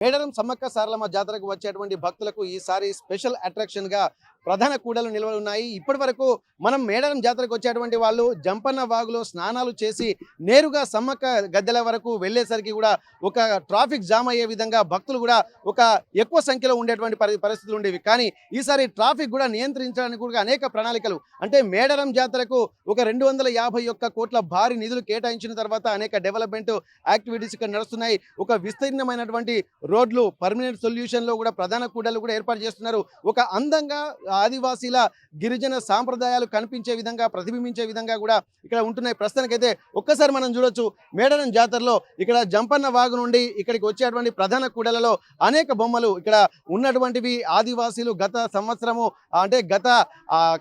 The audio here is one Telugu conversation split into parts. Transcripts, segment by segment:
మేడారం సమ్మక్క సారలమ్మ జాతరకు వచ్చేటువంటి భక్తులకు ఈసారి స్పెషల్ అట్రాక్షన్ గా ప్రధాన కూడలు నిల్వలు ఉన్నాయి. ఇప్పటి వరకు మనం మేడారం జాతరకు వచ్చేటువంటి వాళ్ళు జంపన్న వాగులో స్నానాలు చేసి నేరుగా సమ్మక్క గద్దెల వరకు వెళ్ళేసరికి కూడా ఒక ట్రాఫిక్ జామ్ అయ్యే విధంగా భక్తులు కూడా ఒక ఎక్కువ సంఖ్యలో ఉండేటువంటి పరిస్థితులు ఉండేవి. కానీ ఈసారి ట్రాఫిక్ కూడా నియంత్రించడానికి కూడా అనేక ప్రణాళికలు, అంటే మేడారం జాతరకు ఒక 251 కోట్ల భారీ నిధులు కేటాయించిన తర్వాత అనేక డెవలప్మెంట్ యాక్టివిటీస్ ఇక్కడ నడుస్తున్నాయి. ఒక విస్తీర్ణమైనటువంటి రోడ్లు, పర్మనెంట్ సొల్యూషన్ లో కూడా ప్రధాన కూడలు కూడా ఏర్పాటు చేస్తున్నారు. ఒక అందంగా ఆదివాసీల గిరిజన సాంప్రదాయాలు కనిపించే విధంగా, ప్రతిబింబించే విధంగా కూడా ఇక్కడ ఉంటున్నాయి. ప్రస్తుతానికైతే ఒక్కసారి మనం చూడొచ్చు, మేడారం జాతరలో ఇక్కడ జంపన్న వాగు నుండి ఇక్కడికి వచ్చేటువంటి ప్రధాన కూడలలో అనేక బొమ్మలు ఇక్కడ ఉన్నటువంటివి ఆదివాసీలు గత సంవత్సరము అంటే గత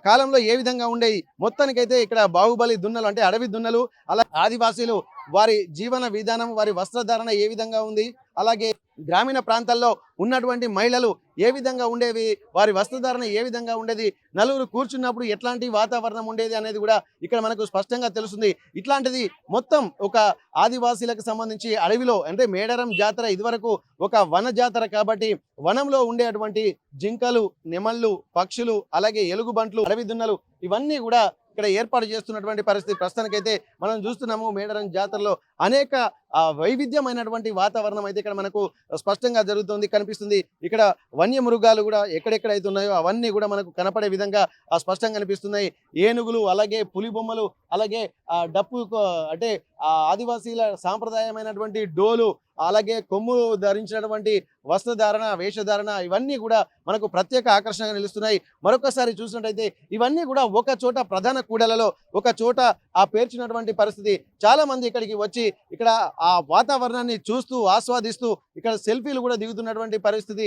కాలంలో ఏ విధంగా ఉండేవి. మొత్తానికైతే ఇక్కడ బాహుబలి దున్నలు అంటే అడవి దున్నలు, అలా ఆదివాసీలు వారి జీవన విధానం, వారి వస్త్రధారణ ఏ విధంగా ఉంది, అలాగే గ్రామీణ ప్రాంతాల్లో ఉన్నటువంటి మహిళలు ఏ విధంగా ఉండేవి, వారి వస్త్రధారణ ఏ విధంగా ఉండేది, నలుగురు కూర్చున్నప్పుడు ఎట్లాంటి వాతావరణం ఉండేది అనేది కూడా ఇక్కడ మనకు స్పష్టంగా తెలుస్తుంది. ఇట్లాంటిది మొత్తం ఒక ఆదివాసీలకు సంబంధించి అడవిలో, అంటే మేడారం జాతర ఇదివరకు ఒక వన జాతర కాబట్టి వనంలో ఉండేటువంటి జింకలు, నెమళ్ళు, పక్షులు, అలాగే ఎలుగుబంట్లు, అడవి దున్నలు ఇవన్నీ కూడా ఇక్కడ ఏర్పాటు చేస్తున్నటువంటి పరిస్థితి ప్రస్తుతానికైతే మనం చూస్తున్నాము. మేడారం జాతరలో అనేక వైవిధ్యమైనటువంటి వాతావరణం అయితే ఇక్కడ మనకు స్పష్టంగా జరుగుతుంది, కనిపిస్తుంది. ఇక్కడ వన్య మృగాలు కూడా ఎక్కడెక్కడైతే ఉన్నాయో అవన్నీ కూడా మనకు కనపడే విధంగా స్పష్టంగా కనిపిస్తున్నాయి. ఏనుగులు, అలాగే పులి బొమ్మలు, అలాగే డప్పు, అంటే ఆదివాసీల సాంప్రదాయమైనటువంటి డోలు, అలాగే కొమ్ము ధరించినటువంటి వస్త్రధారణ, వేషధారణ ఇవన్నీ కూడా మనకు ప్రత్యేక ఆకర్షణగా నిలుస్తున్నాయి. మరొకసారి చూసినట్టయితే ఇవన్నీ కూడా ఒక చోట ప్రధాన కూడలలో ఒక చోట పేర్చినటువంటి పరిస్థితి. చాలా మంది ఇక్కడికి వచ్చి ఇక్కడ ఆ వాతావరణాన్ని చూస్తూ ఆస్వాదిస్తూ ఇక్కడ సెల్ఫీలు కూడా దిగుతున్నటువంటి పరిస్థితి